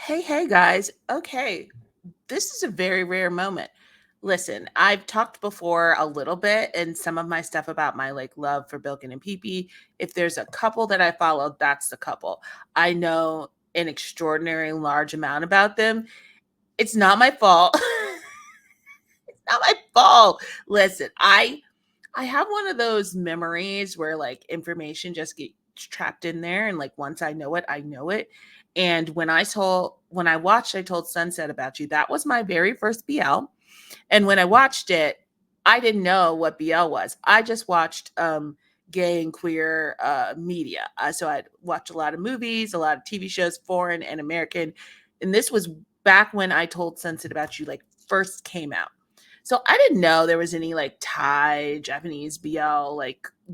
Hey, guys. Okay, this is a very rare moment. Listen, I've talked before a little bit in some of my stuff about my love for Billkin and PP. If there's a couple that I follow, that's the couple. I know an extraordinary large amount about them. It's not my fault. Not my fault. Listen, I have one of those memories where information just gets trapped in there, and once I know it, I know it. And when I watched I Told Sunset About You, that was my very first BL. And when I watched it, I didn't know what BL was. I just watched gay and queer media. So I'd watch a lot of movies, a lot of TV shows, foreign and American. And this was back when I Told Sunset About You first came out. So I didn't know there was any Thai, Japanese BL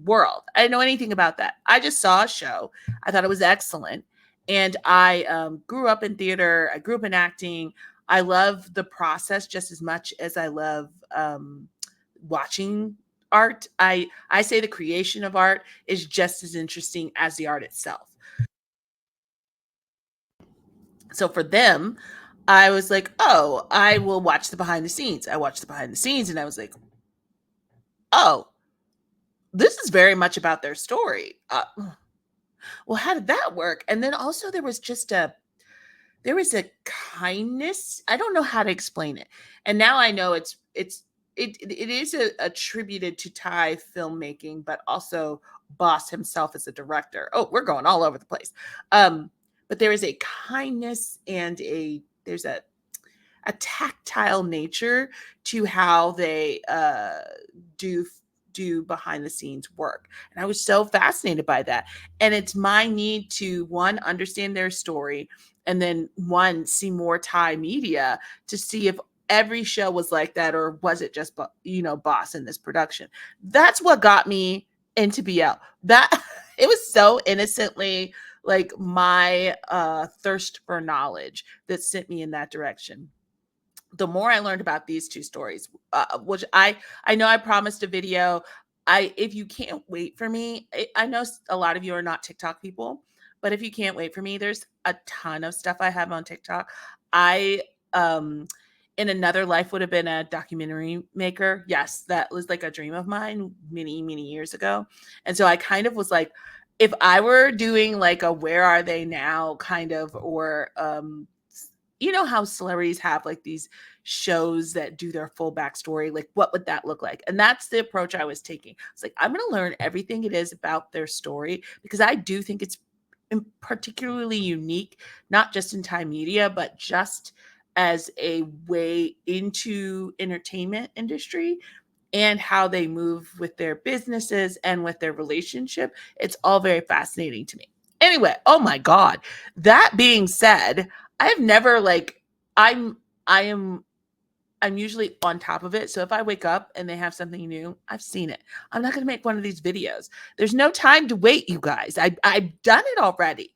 world. I didn't know anything about that. I just saw a show. I thought it was excellent. And I grew up in theater. I grew up in acting. I love the process just as much as I love watching art. I say the creation of art is just as interesting as the art itself. So for them, I was like, oh, I will watch the behind the scenes. I watched the behind the scenes and I was like, oh, this is very much about their story. Well, how did that work? And then also there was a kindness. I don't know how to explain it. And now I know it is attributed to Thai filmmaking, but also Boss himself as a director. Oh, we're going all over the place. But there is a kindness and there's a tactile nature to how they do behind the scenes work. And I was so fascinated by that. And it's my need to one understand their story and then one see more Thai media to see if every show was like that or was it just Boss in this production. That's what got me into BL. That it was so innocently my thirst for knowledge that sent me in that direction. The more I learned about these two stories, which I know I promised a video. If you can't wait for me, I know a lot of you are not TikTok people, but if you can't wait for me, there's a ton of stuff I have on TikTok. I in another life would have been a documentary maker. Yes, that was a dream of mine many years ago. And so I kind of was like, if I were doing a where are they now kind of, or you know how celebrities have these shows that do their full backstory, what would that look like? And that's the approach I was taking. It's I'm going to learn everything it is about their story because I do think it's particularly unique, not just in Thai media, but just as a way into entertainment industry and how they move with their businesses and with their relationship. It's all very fascinating to me. Anyway, oh my God. That being said, I've never I'm I am I'm usually on top of it. So if I wake up and they have something new, I've seen it. I'm not going to make one of these videos. There's no time to wait, you guys. I've done it already.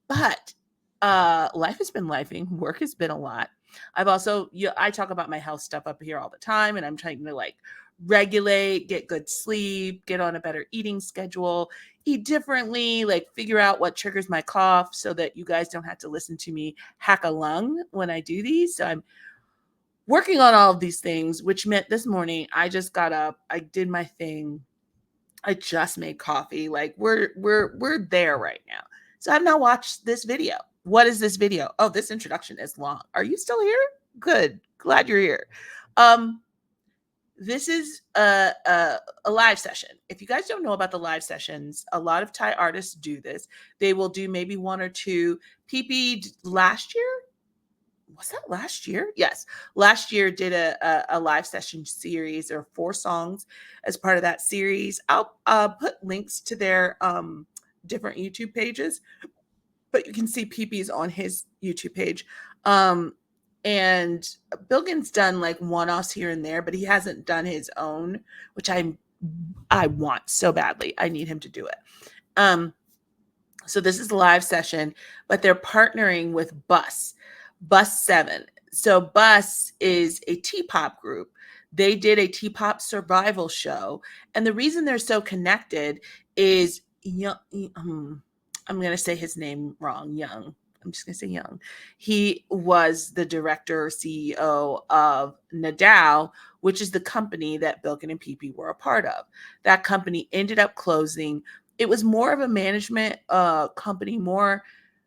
But life has been lifing. Work has been a lot. I've also I talk about my health stuff up here all the time, and I'm trying to regulate, get good sleep, get on a better eating schedule, eat differently, figure out what triggers my cough so that you guys don't have to listen to me hack a lung when I do these. So I'm working on all of these things, which meant this morning I just got up, I did my thing, I just made coffee. We're there right now. So I've now watched this video. What is this video? Oh, this introduction is long. Are you still here? Good. Glad you're here. Um, this is a live session. If you guys don't know about the live sessions, a lot of Thai artists do this. They will do maybe one or two. PP last year, was that last year? Yes. Last year did a live session series or 4 songs as part of that series. I'll put links to their different YouTube pages, but you can see PP's on his YouTube page. And Bilgin's done one-offs here and there, but he hasn't done his own, which I want so badly. I need him to do it. So this is a live session, but they're partnering with BUS7. So BUS is a T-pop group. They did a T-pop survival show, and the reason they're so connected is I'm going to say his name wrong. Young. I'm just going to say young. He was the director or CEO of Nadal, which is the company that Billkin and PP were a part of. That company ended up closing. It was more of a management company, more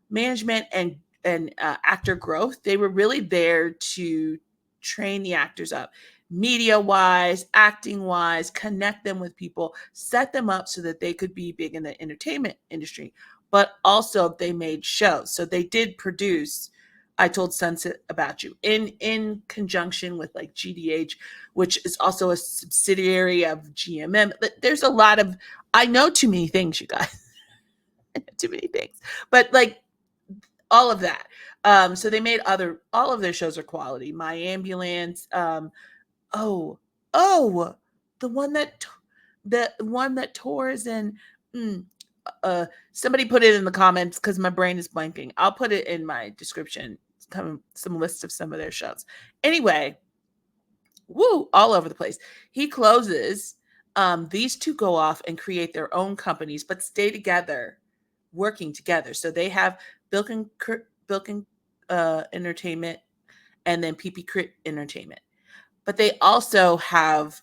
management and actor growth. They were really there to train the actors up, media wise, acting wise, connect them with people, set them up so that they could be big in the entertainment industry. But also they made shows. So they did produce I Told Sunset About You in conjunction with like GDH, which is also a subsidiary of GMM. There's a lot of I know too many things, you guys. I know too many things. But like all of that. So they made all of their shows are quality. My Ambulance. Oh, oh, the one that the one that tours and mm, somebody put it in the comments because my brain is blanking. I'll put it in my description. Some list of some of their shows. Anyway, woo, all over the place. He closes. These two go off and create their own companies, but stay together, working together. So they have Bilkin Entertainment and then PP Crit Entertainment. But they also have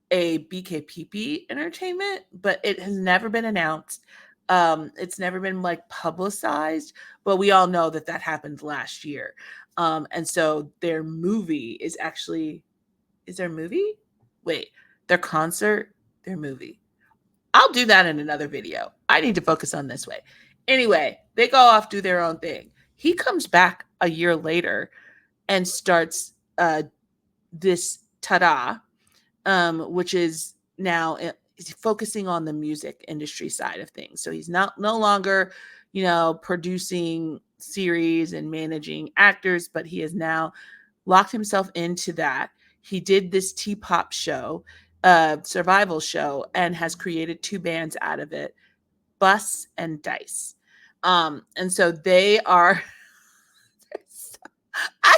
a BKPP Entertainment, but it has never been announced. It's never been like publicized, but we all know that that happened last year. And so their movie is their movie? Wait, their concert, their movie. I'll do that in another video. I need to focus on this way. Anyway, they go off, do their own thing. He comes back a year later and starts this Ta-Da, which is now focusing on the music industry side of things. So he's no longer, producing series and managing actors, but he has now locked himself into that. He did this T-pop show, survival show, and has created two bands out of it, BUS and Dice. And so they are I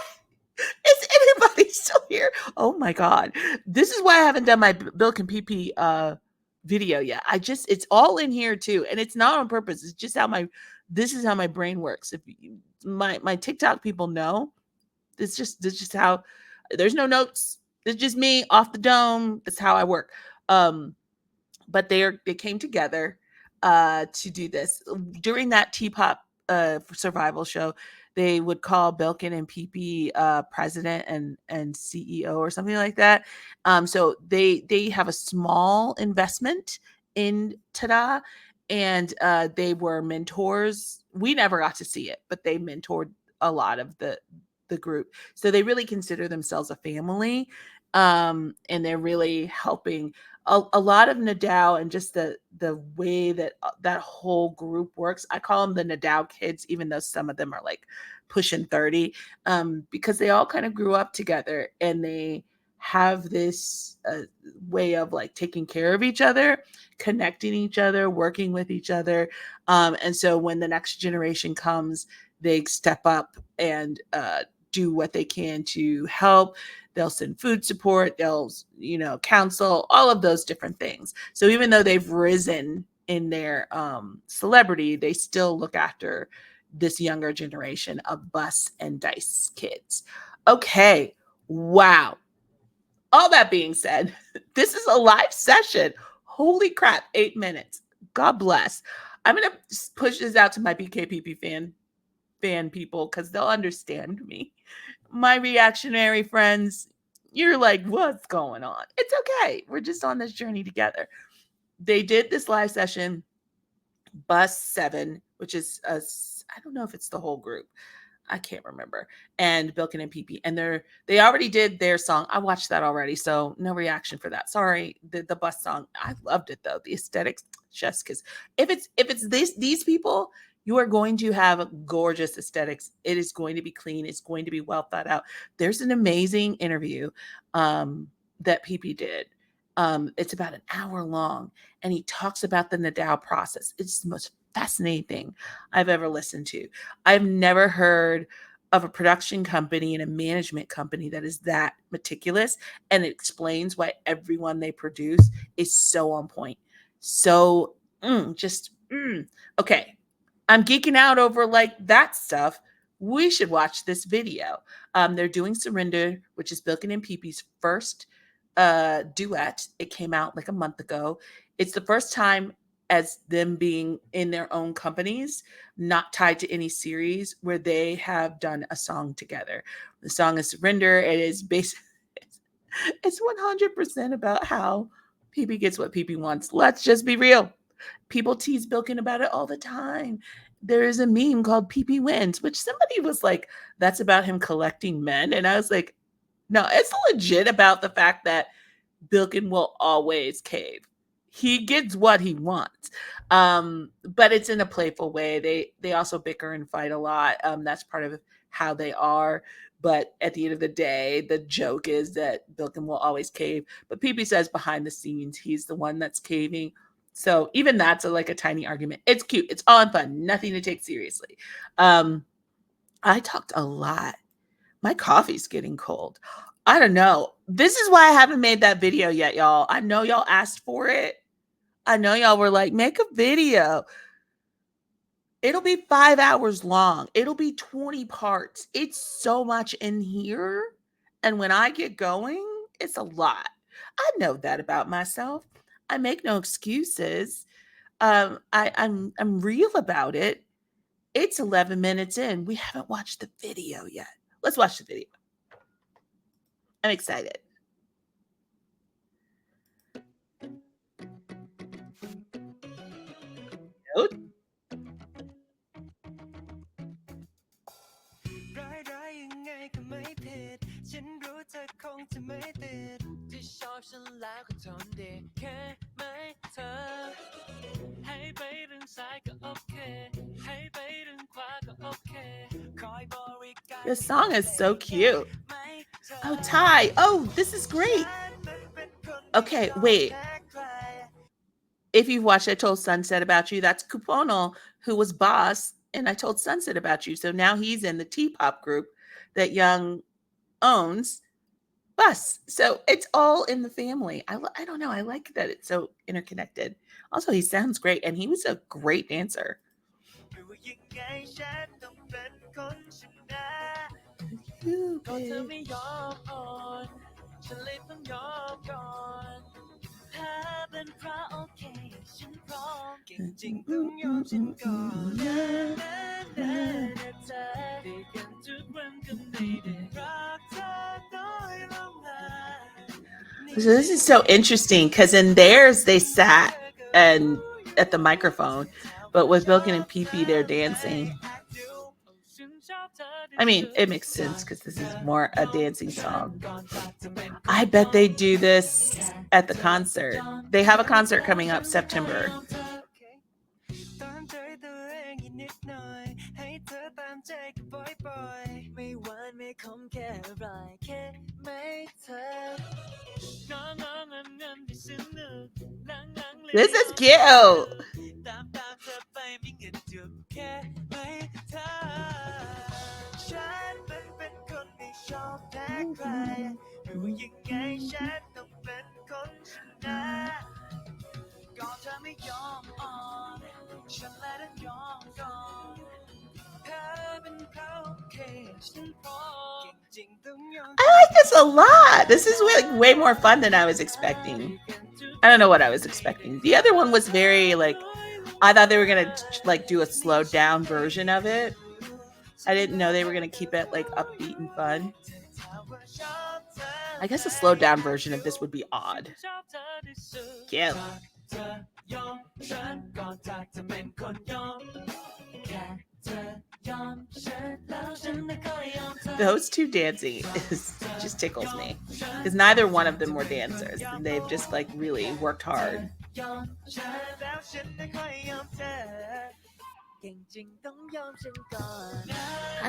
is anybody still here? Oh my god. This is why I haven't done my Billkin and PP video yet. It's all in here too. And it's not on purpose. It's just this is how my brain works. If my TikTok people know, this just how there's no notes. It's just me off the dome. That's how I work. But they came together to do this during that T-pop survival show. They would call Billkin and PP president and CEO or something like that. So they have a small investment in Tada, and they were mentors. We never got to see it, but they mentored a lot of the group. So they really consider themselves a family, and they're really helping a lot of Nadal and just the way that that whole group works. I call them the Nadal kids, even though some of them are like pushing 30, because they all kind of grew up together and they have this way of like taking care of each other, connecting each other, working with each other. And so when the next generation comes, they step up and do what they can to help. They'll send food support, they'll counsel, all of those different things. So even though they've risen in their celebrity, they still look after this younger generation of BUS and Dice kids. Okay, wow. All that being said, this is a live session. Holy crap, 8 minutes. God bless. I'm gonna push this out to my BKPP fan people because they'll understand me. My reactionary friends, you're like, what's going on? It's okay. We're just on this journey together. They did this live session, BUS7, which is I don't know if it's the whole group. I can't remember. And Billkin and PP. And they already did their song. I watched that already, so no reaction for that. Sorry. The BUS song. I loved it though. The aesthetics, just because if it's these people, you are going to have gorgeous aesthetics. It is going to be clean. It's going to be well thought out. There's an amazing interview that PP did. It's about an hour long, and he talks about the Nadal process. It's the most fascinating thing I've ever listened to. I've never heard of a production company and a management company that is that meticulous, and it explains why everyone they produce is so on point. So okay. I'm geeking out over like that stuff. We should watch this video. They're doing Surrender, which is Billkin and PP's first duet. It came out like a month ago. It's the first time as them being in their own companies, not tied to any series, where they have done a song together. The song is Surrender. It is basically it's 100% about how PP gets what PP wants. Let's just be real. People tease Bilkin about it all the time. There is a meme called PP Wins, which somebody was like, that's about him collecting men. And I was like, no, it's legit about the fact that Bilkin will always cave. He gets what he wants. But it's in a playful way. They also bicker and fight a lot. That's part of how they are. But at the end of the day, the joke is that Bilkin will always cave. But PP says behind the scenes, he's the one that's caving. So even that's like a tiny argument. It's cute. It's all in fun. Nothing to take seriously. I talked a lot. My coffee's getting cold. I don't know. This is why I haven't made that video yet, y'all. I know y'all asked for it. I know y'all were like, make a video. It'll be 5 hours long. It'll be 20 parts. It's so much in here. And when I get going, it's a lot. I know that about myself. I make no excuses. I'm real about it. It's 11 minutes in. We haven't watched the video yet. Let's watch the video. I'm excited. Note. ร้ายยังไงก็ไม่ผิดฉันรู้เธอคงจะไม่ติดที่ชอบฉันแล้วก็ทนดีแค่ไหมเธอให้ไปทางซ้ายก็โอเคให้ไปทางขวาก็โอเคคอยบริการ This song is so cute. Oh, Ty. Oh, this is great. Okay, wait. If you've watched I Told Sunset About You, that's Kupono, who was boss, and I Told Sunset About You. So now he's in the T-pop group that Young owns, BUS. So it's all in the family. I don't know. I like that it's so interconnected. Also, he sounds great, and he was a great dancer. ยังไงฉันต้องเป็นคนชนะ You, ก็เธอ babe. ไม่ยอมอ่อนฉันเลยต้องยอมก่อนถ้าเป็นเพราะโอเคฉันพร้อมเก่งจริงต้องยอมฉันก่อนนะเธอได้กันทุกวันก็ไม่ได้รักเธอน้อยลงมา So this is so interesting because in theirs they sat and at the microphone, but with Bilkin and PP they're dancing. I mean, it makes sense because this is more a dancing song. I bet they do this at the concert. They have a concert coming up September. ตามใจตัวเองอีกนิดหน่อยให้เธอตามใจก็ปล่อยๆไม่หวานไม่ขมแค่อร่อยแค่ไม่เธอ This is cute. ตามเธอไปไม่เงินจุกแค่ไม่เธอฉันเป็นคนไม่ชอบแพ้ใครไม่ว่ายังไงฉันต้องเป็นคนชนะก็เธอไม่ยอมอ่อนฉันและต้องยอมก่อนเธอเป็นเขาแค่ฉันพร้อมเก่งจริงต้องยอม I like this a lot. This is way more fun than I was expecting. I don't know what I was expecting. The other one was very like, I thought they were gonna like do a slowed down version of it. I didn't know they were gonna keep it like upbeat and fun. I guess a slowed down version of this would be odd. Cute. Those two dancing just tickles me because neither one of them were dancers and they've just like really worked hard.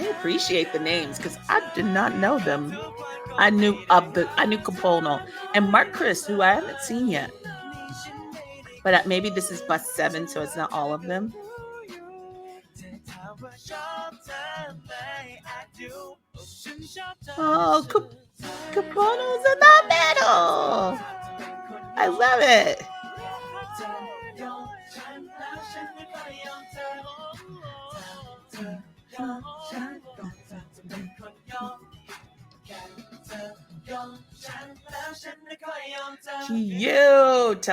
I appreciate the names because I did not know them. I knew Capono and Mark Chris, who I haven't seen yet. But maybe this is BUS7, so it's not all of them. Oh, Capono's in the middle. I love it. ฉันก็จะเป็นคนยอมแค่เธอยอมฉันแล้วฉันไม่ค่อยยอมเธอ Cute.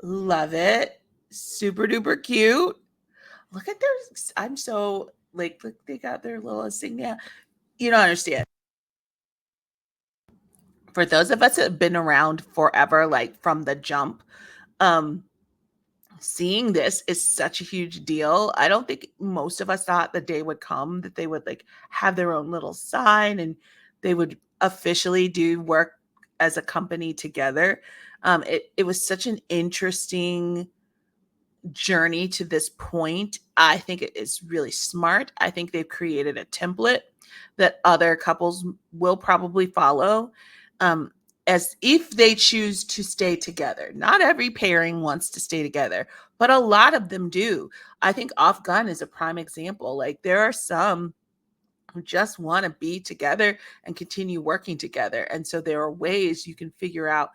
Love it. Super duper cute. Look at their. I'm so like, look, they got their little insignia. You don't understand. For those of us that have been around forever, like from the jump, um, seeing this is such a huge deal. I don't think most of us thought the day would come that they would like have their own little sign and they would officially do work as a company together. It was such an interesting journey to this point. I think it is really smart. I think they've created a template that other couples will probably follow. Um, as if they choose to stay together. Not every pairing wants to stay together, but a lot of them do. I think Off Gun is a prime example. Like there are some who just want to be together and continue working together. And so there are ways you can figure out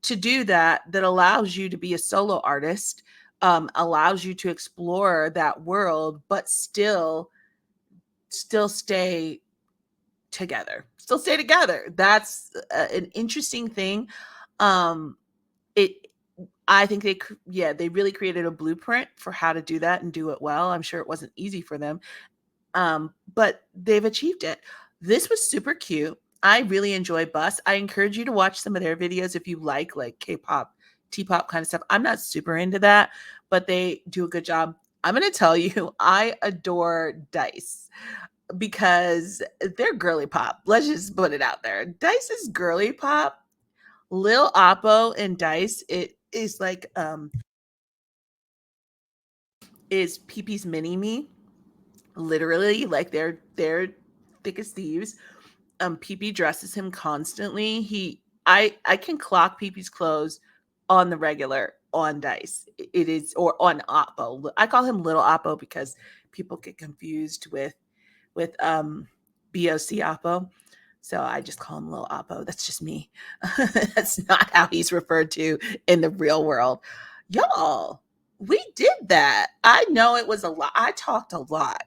to do that that allows you to be a solo artist, allows you to explore that world, but still stay together. Still stay together. That's an interesting thing. Um, it I think they really created a blueprint for how to do that and do it well. I'm sure it wasn't easy for them, but they've achieved it. This was super cute. I really enjoy BUS. I encourage you to watch some of their videos if you like K-pop, T-pop kind of stuff. I'm not super into that, but they do a good job. I'm going to tell you, I adore Dice because they're girly pop. Let's just put it out there. Dice is girly pop. Lil Oppo and Dice, it is like is PP's mini me. Literally, like they're thick as thieves. PP dresses him constantly. I can clock PP's clothes on the regular on Dice. It is or on Oppo. I call him Little Oppo because people get confused with BOC Oppo. So I just call him Little Oppo. That's just me. That's not how he's referred to in the real world. Y'all, we did that. I know it was a lot. I talked a lot.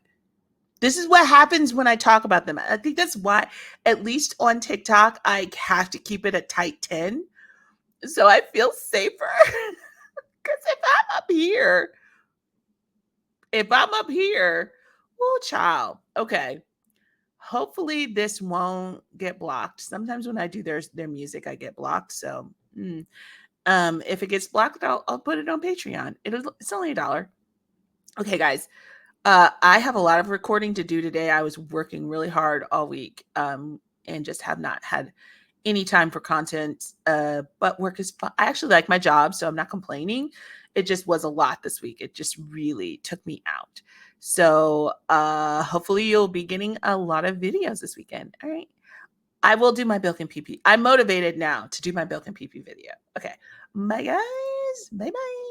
This is what happens when I talk about them. I think that's why, at least on TikTok, I have to keep it a tight 10. So I feel safer. Because if I'm up here, oh, child. Okay. Hopefully this won't get blocked. Sometimes when I do their music, I get blocked. So if it gets blocked, I'll put it on Patreon. It's only $1. Okay, guys. I have a lot of recording to do today. I was working really hard all week and just have not had any time for content. But work is fun. I actually like my job, so I'm not complaining. It just was a lot this week. It just really took me out. So hopefully you'll be getting a lot of videos this weekend. All right. I will do my Billkin PP. I'm motivated now to do my Billkin PP video. Okay. Bye, guys. Bye-bye.